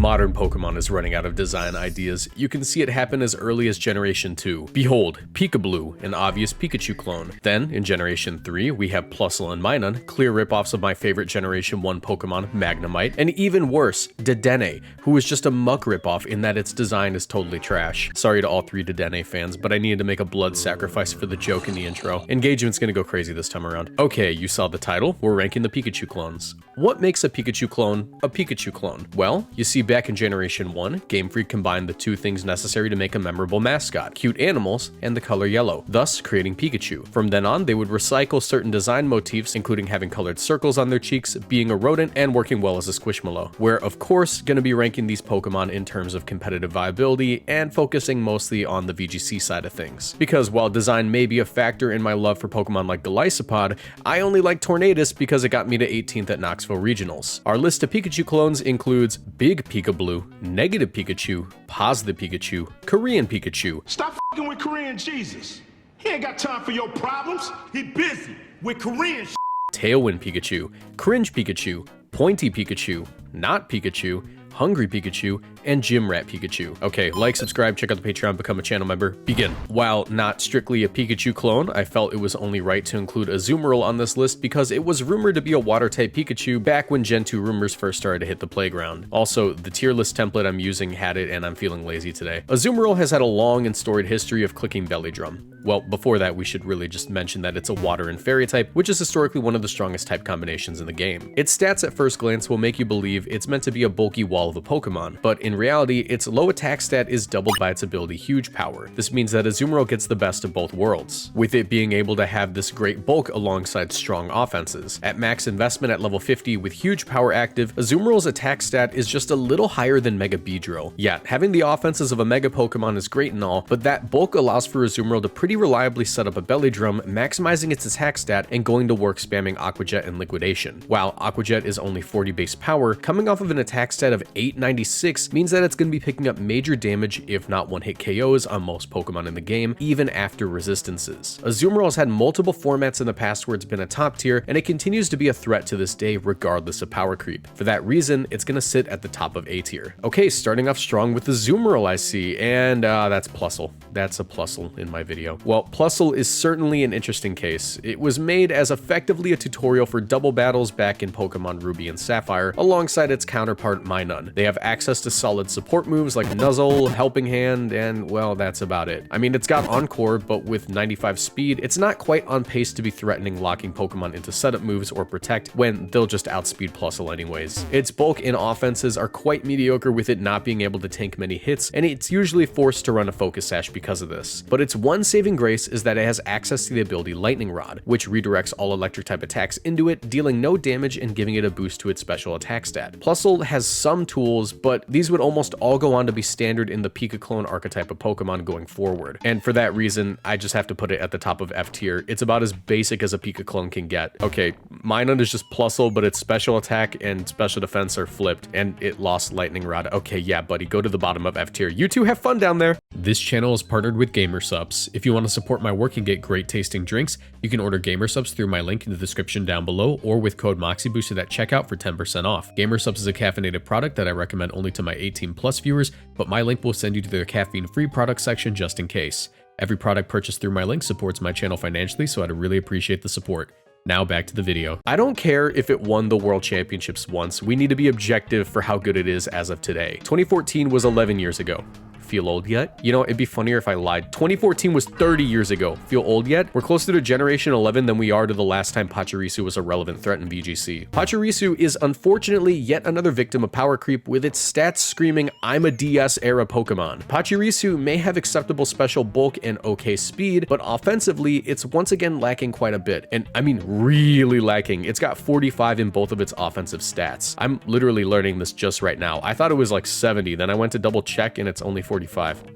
Modern Pokemon is running out of design ideas. You can see it happen as early as Generation 2. Behold, Pikablu, an obvious Pikachu clone. Then, in Generation 3, we have Plusle and Minun, clear ripoffs of my favorite Generation 1 Pokemon, Magnemite, and even worse, Dedenne, who is just a muck ripoff in that its design is totally trash. Sorry to all 3 Dedenne fans, but I needed to make a blood sacrifice for the joke in the intro. Engagement's gonna go crazy this time around. Okay, you saw the title, we're ranking the Pikachu clones. What makes a Pikachu clone a Pikachu clone? Well, you see back in Generation 1, Game Freak combined the 2 things necessary to make a memorable mascot, cute animals and the color yellow, thus creating Pikachu. From then on, they would recycle certain design motifs, including having colored circles on their cheeks, being a rodent, and working well as a Squishmallow. We're of course gonna be ranking these Pokemon in terms of competitive viability and focusing mostly on the VGC side of things. Because while design may be a factor in my love for Pokemon like Golisopod, I only like Tornadus because it got me to 18th at Knoxville Regionals. Our list of Pikachu clones includes Big Pikablu, Negative Pikachu, Positive Pikachu, Korean Pikachu. Stop f***ing with Korean Jesus. He ain't got time for your problems. He busy with Korean shit. Tailwind Pikachu, Cringe Pikachu, Pointy Pikachu, Not Pikachu, Hungry Pikachu, and Gym Rat Pikachu. Okay, like, subscribe, check out the Patreon, become a channel member, begin. While not strictly a Pikachu clone, I felt it was only right to include Azumarill on this list because it was rumored to be a water-type Pikachu back when Gen 2 rumors first started to hit the playground. Also, the tier list template I'm using had it and I'm feeling lazy today. Azumarill has had a long and storied history of clicking belly drum. Well, before that, we should really just mention that it's a water and fairy type, which is historically one of the strongest type combinations in the game. Its stats at first glance will make you believe it's meant to be a bulky wall of a Pokemon, but in reality, its low attack stat is doubled by its ability Huge Power. This means that Azumarill gets the best of both worlds, with it being able to have this great bulk alongside strong offenses. At max investment at level 50 with Huge Power active, Azumarill's attack stat is just a little higher than Mega Beedrill. Yeah, having the offenses of a Mega Pokemon is great and all, but that bulk allows for Azumarill to pretty reliably set up a belly drum, maximizing its attack stat and going to work spamming Aqua Jet and Liquidation. While Aqua Jet is only 40 base power, coming off of an attack stat of 896 means that it's going to be picking up major damage if not one-hit KOs on most Pokemon in the game, even after resistances. Azumarill has had multiple formats in the past where it's been a top tier, and it continues to be a threat to this day regardless of power creep. For that reason, it's going to sit at the top of A tier. Okay, starting off strong with Azumarill I see, and that's Plusle. That's a Plusle in my video. Well, Plusle is certainly an interesting case. It was made as effectively a tutorial for double battles back in Pokemon Ruby and Sapphire, alongside its counterpart Minun. They have access to solid support moves like Nuzzle, Helping Hand, and well, that's about it. I mean, it's got Encore, but with 95 speed, it's not quite on pace to be threatening locking Pokemon into setup moves or Protect when they'll just outspeed Plusle anyways. Its bulk and offenses are quite mediocre with it not being able to tank many hits, and it's usually forced to run a Focus Sash because of this. But its one saving grace is that it has access to the ability Lightning Rod, which redirects all electric type attacks into it, dealing no damage and giving it a boost to its special attack stat. Plusle has some tools, but these would almost all go on to be standard in the Pika clone archetype of Pokemon going forward. And for that reason, I just have to put it at the top of F tier. It's about as basic as a Pika clone can get. Okay, Minun is just Plusle, but its special attack and special defense are flipped, and it lost Lightning Rod. Okay, yeah, buddy, go to the bottom of F tier. You two have fun down there. This channel is partnered with GamerSupps. If you want to support my work and get great tasting drinks, you can order GamerSupps through my link in the description down below or with code Moxie boosted at checkout for 10% off. GamerSupps is a caffeinated product that I recommend only to my 18+ viewers, but my link will send you to their caffeine-free product section just in case. Every product purchased through my link supports my channel financially, so I'd really appreciate the support. Now back to the video. I don't care if it won the World Championships once, we need to be objective for how good it is as of today. 2014 was 11 years ago. Feel old yet? You know, it'd be funnier if I lied. 2014 was 30 years ago. Feel old yet? We're closer to Generation 11 than we are to the last time Pachirisu was a relevant threat in VGC. Pachirisu is unfortunately yet another victim of power creep with its stats screaming, I'm a DS era Pokemon. Pachirisu may have acceptable special bulk and okay speed, but offensively, it's once again lacking quite a bit. And I mean really lacking. It's got 45 in both of its offensive stats. I'm literally learning this just right now. I thought it was like 70, then I went to double check and it's only 45.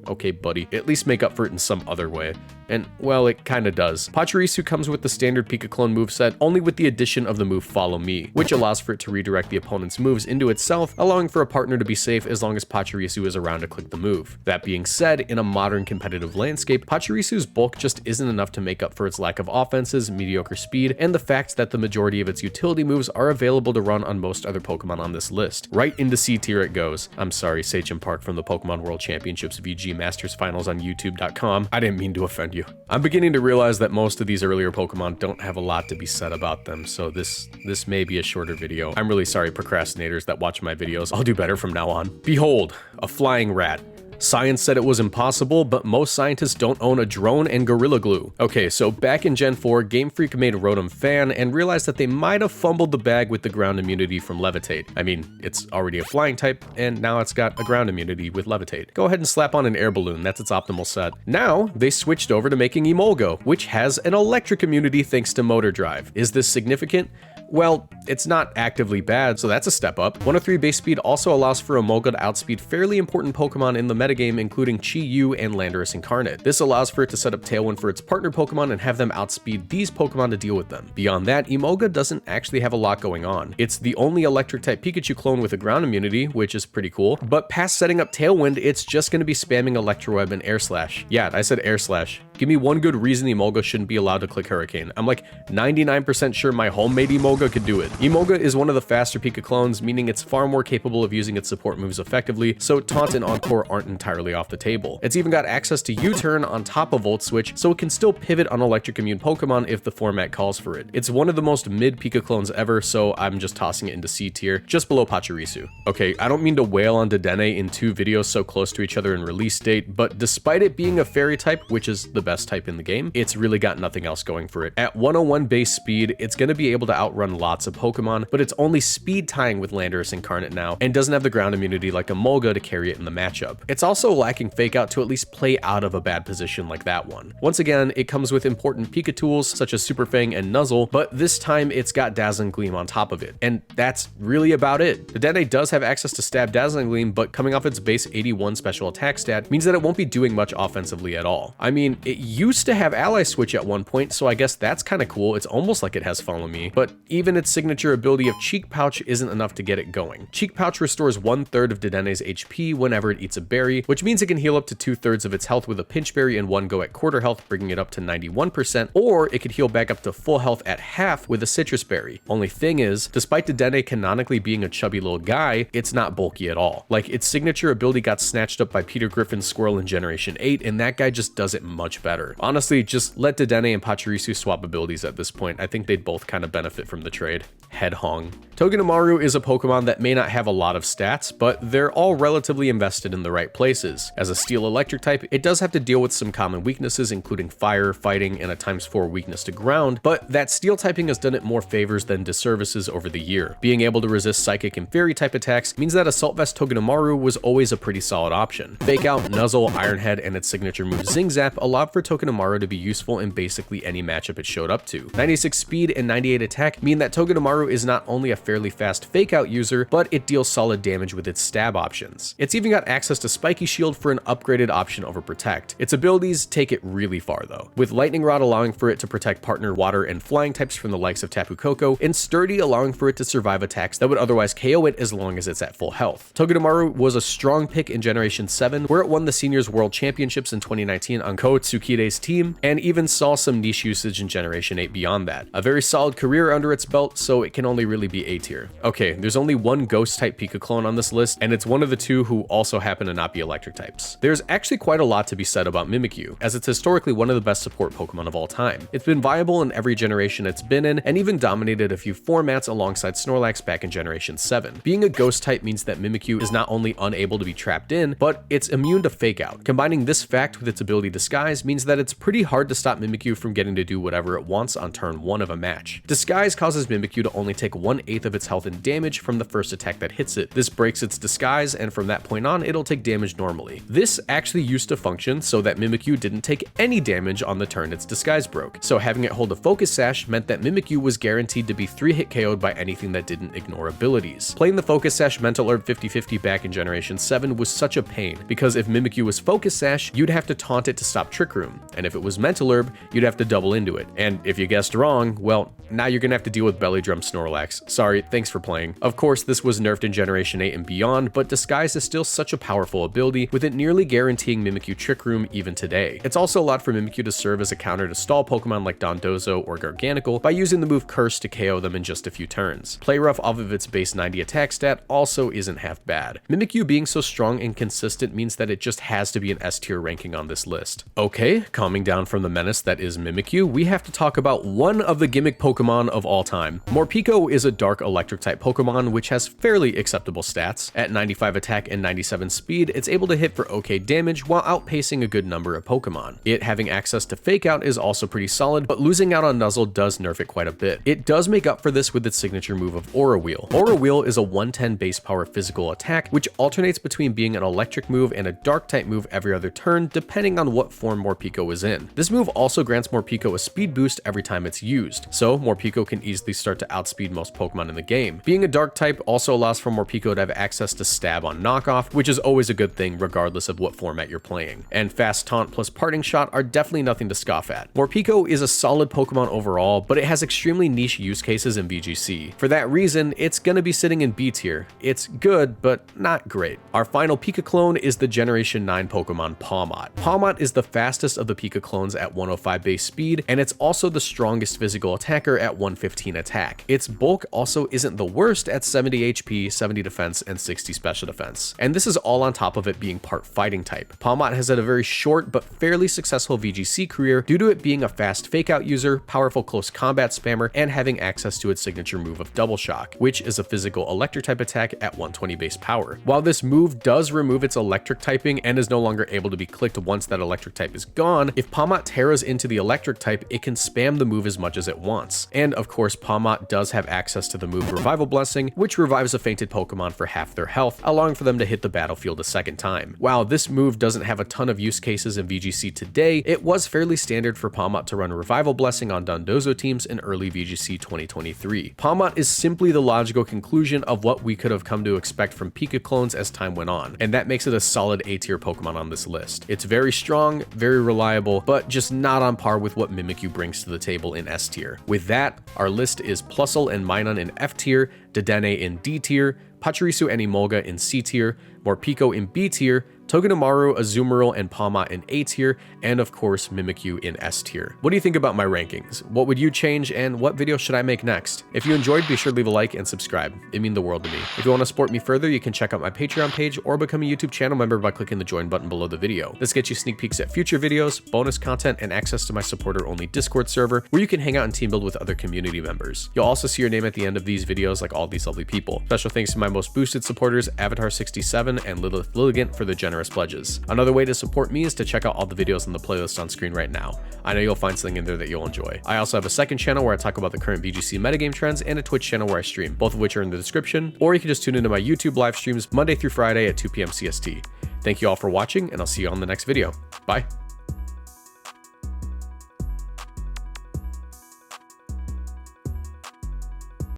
Okay, buddy, at least make up for it in some other way. And, well, it kinda does. Pachirisu comes with the standard Pika-clone moveset, only with the addition of the move Follow Me, which allows for it to redirect the opponent's moves into itself, allowing for a partner to be safe as long as Pachirisu is around to click the move. That being said, in a modern competitive landscape, Pachirisu's bulk just isn't enough to make up for its lack of offenses, mediocre speed, and the fact that the majority of its utility moves are available to run on most other Pokemon on this list. Right into C tier it goes. I'm sorry, Sachem Park from the Pokemon World Championships VG Masters Finals on YouTube.com. I didn't mean to offend you. I'm beginning to realize that most of these earlier Pokemon don't have a lot to be said about them, so this may be a shorter video. I'm really sorry, procrastinators that watch my videos. I'll do better from now on. Behold, a flying rat. Science said it was impossible, but most scientists don't own a drone and Gorilla Glue. Okay, so back in Gen 4, Game Freak made Rotom Fan and realized that they might have fumbled the bag with the ground immunity from Levitate. I mean, it's already a flying type, and now it's got a ground immunity with Levitate. Go ahead and slap on an air balloon, that's its optimal set. Now, they switched over to making Emolga, which has an electric immunity thanks to Motor Drive. Is this significant? Well, it's not actively bad, so that's a step up. 103 base speed also allows for Emolga to outspeed fairly important Pokemon in the metagame, including Chi-Yu and Landorus Incarnate. This allows for it to set up Tailwind for its partner Pokemon and have them outspeed these Pokemon to deal with them. Beyond that, Emolga doesn't actually have a lot going on. It's the only electric-type Pikachu clone with a ground immunity, which is pretty cool, but past setting up Tailwind, it's just going to be spamming Electro Web and Air Slash. Yeah, I said Air Slash. Give me one good reason Emolga shouldn't be allowed to click Hurricane. I'm like 99% sure my homemade Emolga could do it. Emolga is one of the faster Pika clones, meaning it's far more capable of using its support moves effectively, so Taunt and Encore aren't entirely off the table. It's even got access to U-Turn on top of Volt Switch, so it can still pivot on electric immune Pokemon if the format calls for it. It's one of the most mid Pika clones ever, so I'm just tossing it into C tier, just below Pachirisu. Okay, I don't mean to wail on Dedenne in two videos so close to each other in release date, but despite it being a fairy type, which is the best type in the game, it's really got nothing else going for it. At 101 base speed, it's going to be able to outrun lots of Pokemon, but it's only speed tying with Landorus Incarnate now, and doesn't have the ground immunity like Emolga to carry it in the matchup. It's also lacking Fake Out to at least play out of a bad position like that one. Once again, it comes with important Pika tools such as Super Fang and Nuzzle, but this time it's got Dazzling Gleam on top of it, and that's really about it. The Dedenne does have access to Stab Dazzling Gleam, but coming off its base 81 special attack stat means that it won't be doing much offensively at all. I mean, it used to have Ally Switch at one point, so I guess that's kind of cool. It's almost like it has Follow Me, but even its signature ability of Cheek Pouch isn't enough to get it going. Cheek Pouch restores 1/3 of Dedenne's HP whenever it eats a berry, which means it can heal up to 2/3 of its health with a pinch berry and one go at quarter health, bringing it up to 91%, or it could heal back up to full health at half with a citrus berry. Only thing is, despite Dedenne canonically being a chubby little guy, it's not bulky at all. Like, its signature ability got snatched up by Peter Griffin's Squirrel in Generation 8, and that guy just does it much better. Honestly, just let Dedenne and Pachirisu swap abilities at this point. I think they'd both kind of benefit from the trade. Head Hong. Togedemaru is a Pokemon that may not have a lot of stats, but they're all relatively invested in the right places. As a Steel Electric type, it does have to deal with some common weaknesses, including Fire, Fighting, and a ×4 weakness to Ground, but that Steel typing has done it more favors than disservices over the year. Being able to resist Psychic and Fairy type attacks means that Assault Vest Togedemaru was always a pretty solid option. Fake Out, Nuzzle, Iron Head, and its signature move Zing Zap allowed for Togedemaru to be useful in basically any matchup it showed up to. 96 speed and 98 attack mean that Togedemaru is not only a fairly fast Fake Out user, but it deals solid damage with its stab options. It's even got access to Spiky Shield for an upgraded option over Protect. Its abilities take it really far though, with Lightning Rod allowing for it to protect partner water and flying types from the likes of Tapu Koko, and Sturdy allowing for it to survive attacks that would otherwise KO it as long as it's at full health. Togedemaru was a strong pick in Generation 7, where it won the Seniors World Championships in 2019 on Ko Tsukide's team, and even saw some niche usage in Generation 8 beyond that. A very solid career under its belt, so it can only really be A tier. Okay, there's only one Ghost type Pika clone on this list, and it's one of the two who also happen to not be electric types. There's actually quite a lot to be said about Mimikyu, as it's historically one of the best support Pokemon of all time. It's been viable in every generation it's been in, and even dominated a few formats alongside Snorlax back in Generation 7. Being a Ghost type means that Mimikyu is not only unable to be trapped in, but it's immune to Fake Out. Combining this fact with its ability Disguise means that it's pretty hard to stop Mimikyu from getting to do whatever it wants on turn 1 of a match. Disguise causes Mimikyu to only take 1/8 of its health and damage from the first attack that hits it. This breaks its Disguise, and from that point on, it'll take damage normally. This actually used to function so that Mimikyu didn't take any damage on the turn its Disguise broke, so having it hold a Focus Sash meant that Mimikyu was guaranteed to be 3-hit KO'd by anything that didn't ignore abilities. Playing the Focus Sash Mental Herb 50/50 back in Generation 7 was such a pain, because if Mimikyu was Focus Sash, you'd have to taunt it to stop Trick Room, room. And if it was Mental Herb, you'd have to double into it. And if you guessed wrong, well, now you're gonna have to deal with Belly Drum Snorlax. Sorry, thanks for playing. Of course, this was nerfed in Generation 8 and beyond, but Disguise is still such a powerful ability, with it nearly guaranteeing Mimikyu Trick Room even today. It's also allowed for Mimikyu to serve as a counter to stall Pokemon like Dondozo or Garganacl by using the move Curse to KO them in just a few turns. Play Rough off of its base 90 attack stat also isn't half bad. Mimikyu being so strong and consistent means that it just has to be an S tier ranking on this list. Okay, calming down from the menace that is Mimikyu, we have to talk about one of the gimmick Pokemon of all time. Morpeko is a dark electric type Pokemon which has fairly acceptable stats. At 95 attack and 97 speed, it's able to hit for okay damage while outpacing a good number of Pokemon. It having access to Fake Out is also pretty solid, but losing out on Nuzzle does nerf it quite a bit. It does make up for this with its signature move of Aura Wheel. Aura Wheel is a 110 base power physical attack, which alternates between being an electric move and a dark type move every other turn, depending on what form Morpeko is in. This move also grants Morpeko a speed boost every time it's used, so Morpeko can easily start to outspeed most Pokemon in the game. Being a dark type also allows for Morpeko to have access to Stab on knockoff, which is always a good thing regardless of what format you're playing. And Fast Taunt plus Parting Shot are definitely nothing to scoff at. Morpeko is a solid Pokemon overall, but it has extremely niche use cases in VGC. For that reason, it's gonna be sitting in B tier. It's good, but not great. Our final Pika clone is the Generation 9 Pokemon Pawmot. Pawmot is the fastest of the Pika clones at 105 base speed, and it's also the strongest physical attacker at 115 attack. Its bulk also isn't the worst at 70 HP, 70 defense, and 60 special defense. And this is all on top of it being part fighting type. Pawmot has had a very short but fairly successful VGC career due to it being a fast fake out user, powerful close combat spammer, and having access to its signature move of Double Shock, which is a physical electric type attack at 120 base power. While this move does remove its electric typing and is no longer able to be clicked once that electric type is gone, if Pawmot terras into the electric type, it can spam the move as much as it wants. And of course, Pawmot does have access to the move Revival Blessing, which revives a fainted Pokemon for half their health, allowing for them to hit the battlefield a second time. While this move doesn't have a ton of use cases in VGC today, it was fairly standard for Pawmot to run Revival Blessing on Dondozo teams in early VGC 2023. Pawmot is simply the logical conclusion of what we could have come to expect from Pika clones as time went on, and that makes it a solid A tier Pokemon on this list. It's very strong, very reliable, but just not on par with what Mimikyu brings to the table in S tier. With that, our list is Plusle and Minun in F tier, Dedenne in D tier, Pachirisu and Emolga in C tier, Morpeko in B tier, Togedemaru, Azumarill, and Pawmot in A tier, and of course Mimikyu in S tier. What do you think about my rankings? What would you change, and what video should I make next? If you enjoyed, be sure to leave a like and subscribe. It means the world to me. If you want to support me further, you can check out my Patreon page or become a YouTube channel member by clicking the join button below the video. This gets you sneak peeks at future videos, bonus content, and access to my supporter-only Discord server, where you can hang out and team build with other community members. You'll also see your name at the end of these videos like all these lovely people. Special thanks to my most boosted supporters, Avatar67 and Lilith Lilligant, for their generous pledges. Another way to support me is to check out all the videos on the playlist on screen right now. I know you'll find something in there that you'll enjoy. I also have a second channel where I talk about the current VGC metagame trends, and a Twitch channel where I stream, both of which are in the description, or you can just tune into my YouTube live streams Monday through Friday at 2 p.m. CST. Thank you all for watching, and I'll see you on the next video. Bye.